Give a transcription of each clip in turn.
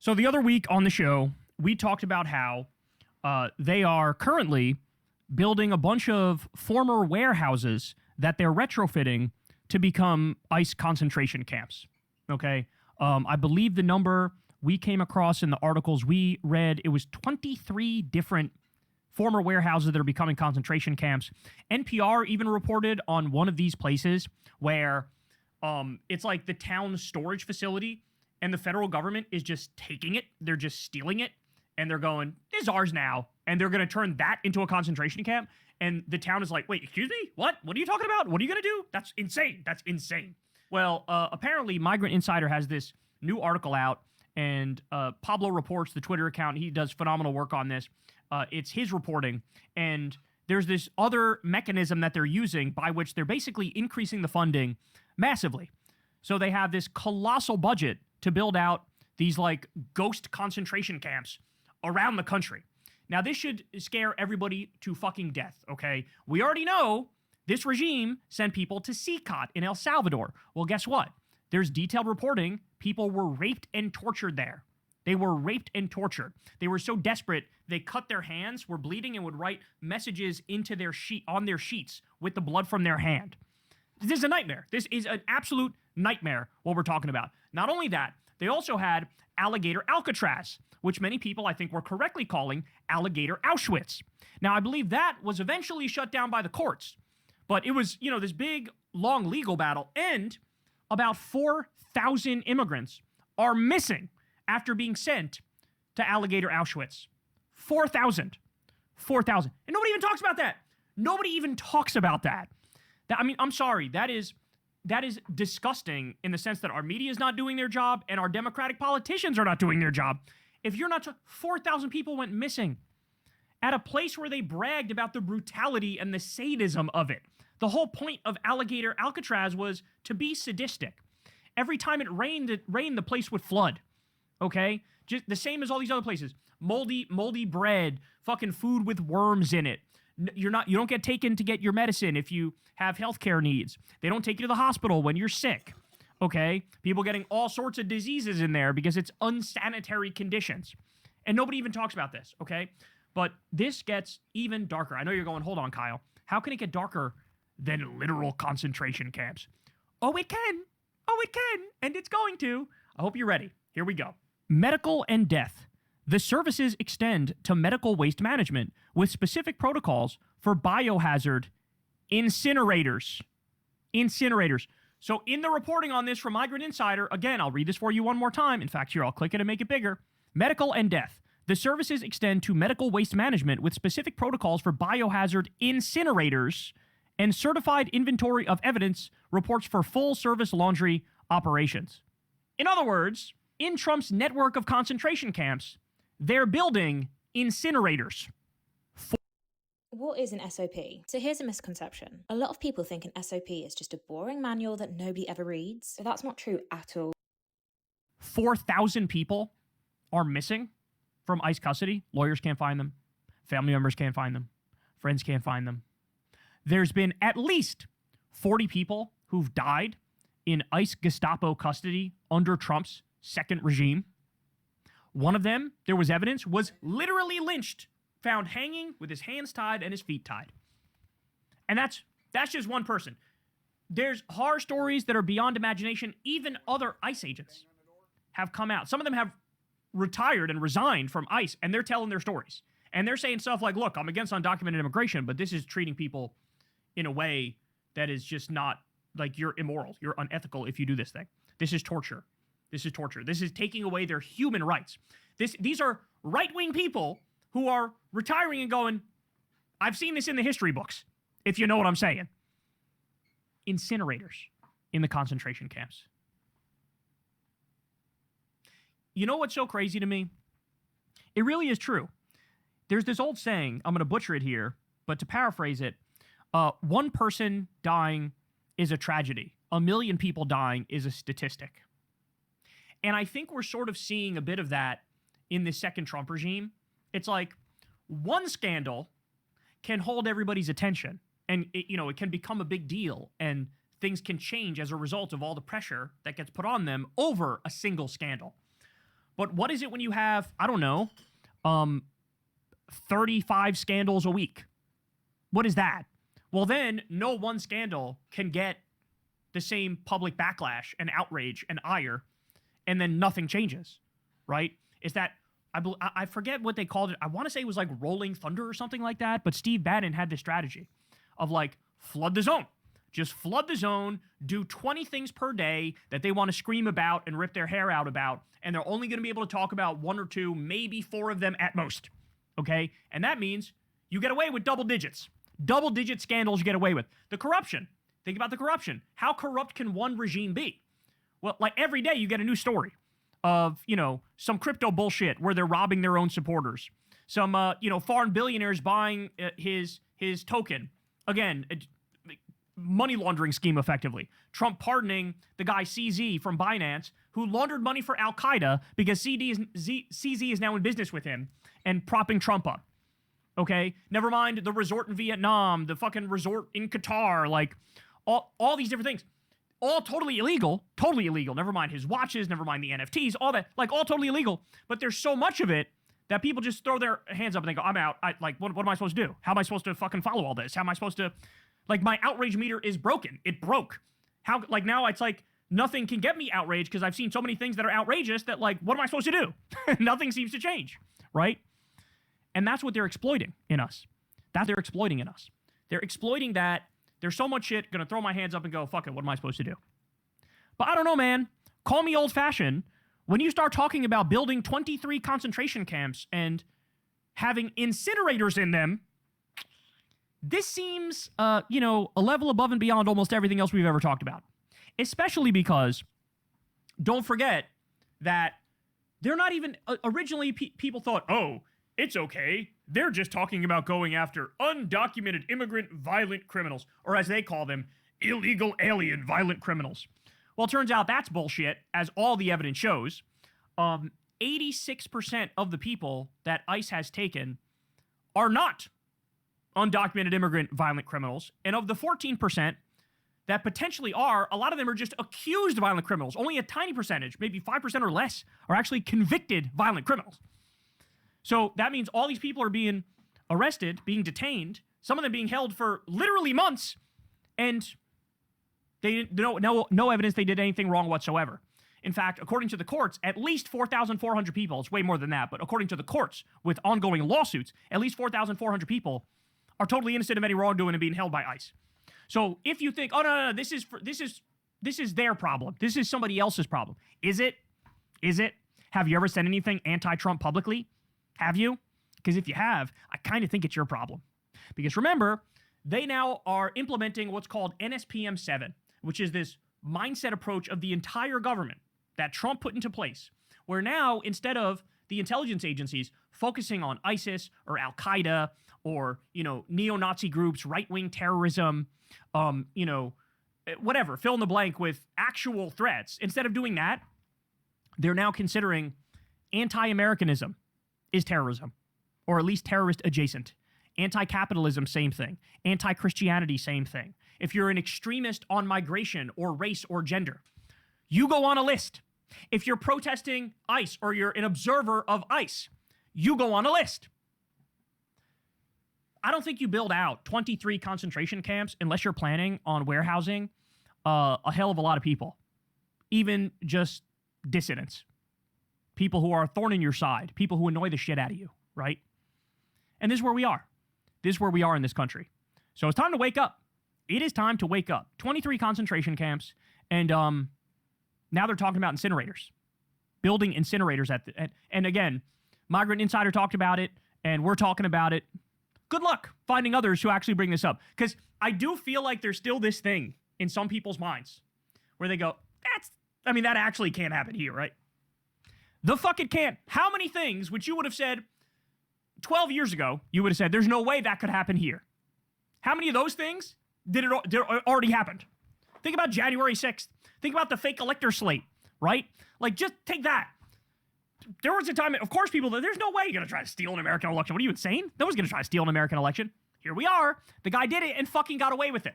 So the other week on the show, we talked about how they are currently building a bunch of former warehouses that they're retrofitting to become ICE concentration camps. Okay? I believe the number we came across in the articles we read, it was 23 different former warehouses that are becoming concentration camps. NPR even reported on one of these places where it's like the town's storage facility, and the federal government is just taking it. They're just stealing it, and they're going, this is ours now. And they're going to turn that into a concentration camp. And the town is like, wait, excuse me? What? What are you talking about? What are you going to do? That's insane. That's insane. Well, apparently Migrant Insider has this new article out, and Pablo Reports, the Twitter account, he does phenomenal work on this. It's his reporting, and there's this other mechanism that they're using by which they're basically increasing the funding massively. So they have this colossal budget to build out these like ghost concentration camps around the country. Now, this should scare everybody to fucking death, okay? We already know this regime sent people to CCOT in El Salvador. Well, guess what? There's detailed reporting. People were raped and tortured there. They were raped and tortured. They were so desperate, they cut their hands, were bleeding, and would write messages into their on their sheets with the blood from their hand. This is a nightmare. This is an absolute nightmare, what we're talking about. Not only that, they also had Alligator Alcatraz, which many people, I think, were correctly calling Alligator Auschwitz. Now, I believe that was eventually shut down by the courts. But it was, this big, long legal battle, and about 4,000 immigrants are missing after being sent to Alligator Auschwitz. 4,000. 4,000. And nobody even talks about that. Nobody even talks about that. I'm sorry. That is disgusting in the sense that our media is not doing their job and our Democratic politicians are not doing their job. If you're not... 4,000 people went missing at a place where they bragged about the brutality and the sadism of it. The whole point of Alligator Alcatraz was to be sadistic. Every time it rained, the place would flood. Okay? Just the same as all these other places. Moldy bread, fucking food with worms in it. You don't get taken to get your medicine if you have healthcare needs. They don't take you to the hospital when you're sick. Okay? People getting all sorts of diseases in there because it's unsanitary conditions. And nobody even talks about this, okay? But this gets even darker. I know you're going, hold on, Kyle. How can it get darker than literal concentration camps? Oh, it can. Oh, it can. And it's going to. I hope you're ready. Here we go. Medical and death. The services extend to medical waste management with specific protocols for biohazard incinerators. Incinerators. So in the reporting on this from Migrant Insider, again, I'll read this for you one more time. In fact, here, I'll click it and make it bigger. Medical and death. The services extend to medical waste management with specific protocols for biohazard incinerators and certified inventory of evidence reports for full-service laundry operations. In other words, in Trump's network of concentration camps, they're building incinerators. What is an SOP? So here's a misconception. A lot of people think an SOP is just a boring manual that nobody ever reads, but that's not true at all. 4,000 people are missing from ICE custody. Lawyers can't find them. Family members can't find them. Friends can't find them. There's been at least 40 people who've died in ICE Gestapo custody under Trump's second regime. One of them, there was evidence, was literally lynched, found hanging with his hands tied and his feet tied. And that's just one person. There's horror stories that are beyond imagination. Even other ICE agents have come out. Some of them have retired and resigned from ICE, and they're telling their stories. And they're saying stuff like, look, I'm against undocumented immigration, but this is treating people in a way that is just not, like, you're immoral. You're unethical if you do this thing. This is torture. This is torture. This is taking away their human rights. These are right-wing people who are retiring and going, I've seen this in the history books, if you know what I'm saying. Incinerators in the concentration camps. You know what's so crazy to me? It really is true. There's this old saying, I'm going to butcher it here, but to paraphrase it, one person dying is a tragedy. 1 million people dying is a statistic. And I think we're sort of seeing a bit of that in the second Trump regime. It's like one scandal can hold everybody's attention, and it can become a big deal, and things can change as a result of all the pressure that gets put on them over a single scandal. But what is it when you have, I don't know, 35 scandals a week? What is that? Well, then no one scandal can get the same public backlash and outrage and ire, and then nothing changes, right? Is that, I forget what they called it. I want to say it was like rolling thunder or something like that, but Steve Bannon had this strategy of like, flood the zone. Just flood the zone, do 20 things per day that they want to scream about and rip their hair out about, and they're only going to be able to talk about 1 or 2, maybe 4 of them at most, okay? And that means you get away with double digits. Double-digit scandals you get away with. The corruption. Think about the corruption. How corrupt can one regime be? Well, like every day you get a new story of, some crypto bullshit where they're robbing their own supporters. Some, foreign billionaires buying his token. Again, money laundering scheme effectively. Trump pardoning the guy CZ from Binance who laundered money for Al-Qaeda because CZ is now in business with him and propping Trump up. Okay? Never mind the resort in Vietnam, the fucking resort in Qatar, like all these different things. All totally illegal. Totally illegal. Never mind his watches, never mind the NFTs, all that. Like, all totally illegal. But there's so much of it that people just throw their hands up and they go, I'm out. What am I supposed to do? How am I supposed to fucking follow all this? How am I supposed to... Like, my outrage meter is broken. It broke. How, like, now it's like nothing can get me outraged because I've seen so many things that are outrageous that, like, what am I supposed to do? Nothing seems to change, right? And that's what they're exploiting in us. They're exploiting that there's so much shit, gonna throw my hands up and go, fuck it, what am I supposed to do? But I don't know, man. Call me old-fashioned. When you start talking about building 23 concentration camps and having incinerators in them, this seems, a level above and beyond almost everything else we've ever talked about. Especially because, don't forget that they're not even, originally people thought, oh, it's okay. They're just talking about going after undocumented immigrant violent criminals, or as they call them, illegal alien violent criminals. Well, it turns out that's bullshit, as all the evidence shows. 86% of the people that ICE has taken are not undocumented immigrant violent criminals. And of the 14% that potentially are, a lot of them are just accused violent criminals. Only a tiny percentage, maybe 5% or less, are actually convicted violent criminals. So that means all these people are being arrested, being detained, some of them being held for literally months, and they no evidence they did anything wrong whatsoever. In fact, according to the courts, at least 4,400 people, it's way more than that, but according to the courts with ongoing lawsuits, at least 4,400 people are totally innocent of any wrongdoing and being held by ICE. So if you think, oh, no, this is their problem. This is somebody else's problem. Is it? Have you ever said anything anti-Trump publicly? Have you? Because if you have, I kind of think it's your problem. Because remember, they now are implementing what's called NSPM 7, which is this mindset approach of the entire government that Trump put into place, where now, instead of the intelligence agencies focusing on ISIS or Al-Qaeda or, neo-Nazi groups, right-wing terrorism, whatever, fill in the blank with actual threats, instead of doing that, they're now considering anti-Americanism is terrorism, or at least terrorist adjacent. Anti-capitalism, same thing. Anti-Christianity, same thing. If you're an extremist on migration or race or gender, you go on a list. If you're protesting ICE or you're an observer of ICE, you go on a list. I don't think you build out 23 concentration camps unless you're planning on warehousing a hell of a lot of people, even just dissidents. People who are a thorn in your side, people who annoy the shit out of you, right? And this is where we are. This is where we are in this country. So it's time to wake up. It is time to wake up. 23 concentration camps, and now they're talking about incinerators. Building incinerators and again, Migrant Insider talked about it, and we're talking about it. Good luck finding others who actually bring this up. Because I do feel like there's still this thing in some people's minds where they go, that actually can't happen here, right? The fuck it can't. How many things which you would have said 12 years ago, you would have said, there's no way that could happen here. How many of those things did already happened? Think about January 6th. Think about the fake elector slate, right? Like, just take that. There was a time, of course, people, there's no way you're going to try to steal an American election. What are you, insane? No one's going to try to steal an American election. Here we are. The guy did it and fucking got away with it.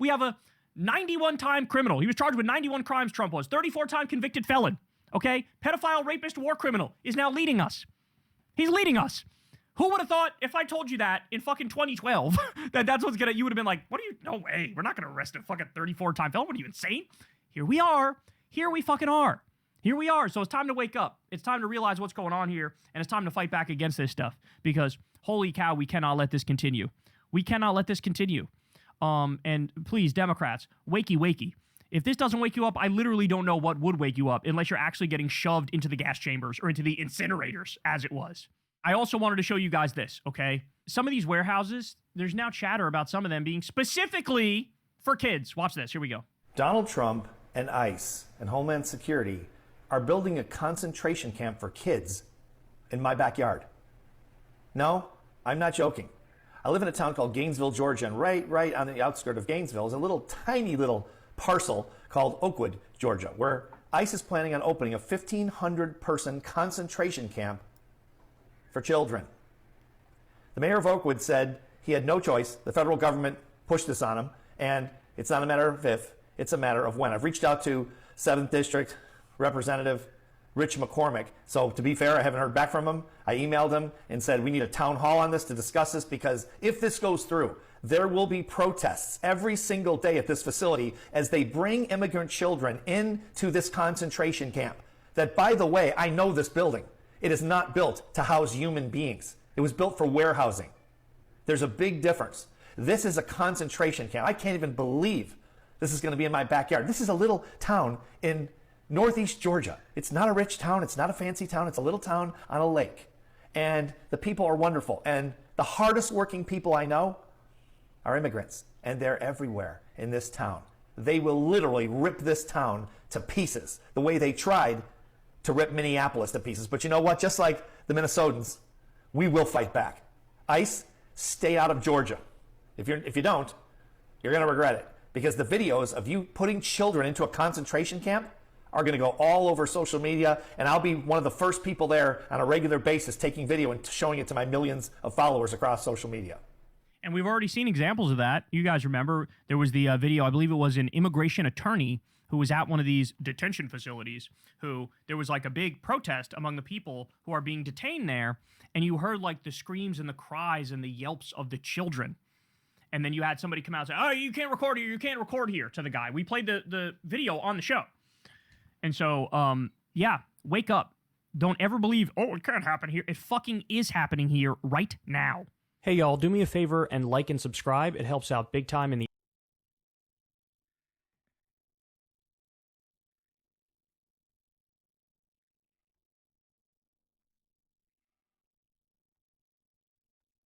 We have a 91-time criminal. He was charged with 91 crimes, Trump was. 34-time convicted felon. Okay? Pedophile, rapist, war criminal is now leading us. He's leading us. Who would have thought if I told you that in fucking 2012 that that's what's gonna, you would have been like, what are you, no way, we're not gonna arrest a fucking 34-time felon. What are you, insane? Here we are. Here we fucking are. Here we are. So it's time to wake up. It's time to realize what's going on here, and it's time to fight back against this stuff because holy cow, we cannot let this continue. We cannot let this continue. And please, Democrats, wakey, wakey. If this doesn't wake you up, I literally don't know what would wake you up unless you're actually getting shoved into the gas chambers or into the incinerators as it was. I also wanted to show you guys this, okay? Some of these warehouses, there's now chatter about some of them being specifically for kids. Watch this. Here we go. Donald Trump and ICE and Homeland Security are building a concentration camp for kids in my backyard. No, I'm not joking. I live in a town called Gainesville, Georgia, and right on the outskirts of Gainesville is a little tiny little parcel called Oakwood, Georgia, where ICE is planning on opening a 1,500-person concentration camp for children. The mayor of Oakwood said he had no choice. The federal government pushed this on him, and it's not a matter of if, it's a matter of when. I've reached out to 7th District Representative Rich McCormick. So to be fair, I haven't heard back from him. I emailed him and said we need a town hall on this to discuss this because if this goes through, there will be protests every single day at this facility as they bring immigrant children into this concentration camp. That, by the way, I know this building. It is not built to house human beings. It was built for warehousing. There's a big difference. This is a concentration camp. I can't even believe this is going to be in my backyard. This is a little town in Northeast Georgia. It's not a rich town. It's not a fancy town. It's a little town on a lake. And the people are wonderful. And the hardest working people I know are immigrants. And they're everywhere in this town. They will literally rip this town to pieces the way they tried to rip Minneapolis to pieces. But you know what? Just like the Minnesotans, we will fight back. ICE, stay out of Georgia. If you don't, you're going to regret it. Because the videos of you putting children into a concentration camp are going to go all over social media, and I'll be one of the first people there on a regular basis taking video and showing it to my millions of followers across social media. And we've already seen examples of that. You guys remember there was the video, I believe it was an immigration attorney who was at one of these detention facilities, who there was like a big protest among the people who are being detained there, and you heard like the screams and the cries and the yelps of the children. And then you had somebody come out and say, oh, you can't record here, you can't record here, to the guy. We played the video on the show. And so, yeah, wake up. Don't ever believe, oh, it can't happen here. It fucking is happening here right now. Hey, y'all, do me a favor and like and subscribe. It helps out big time in the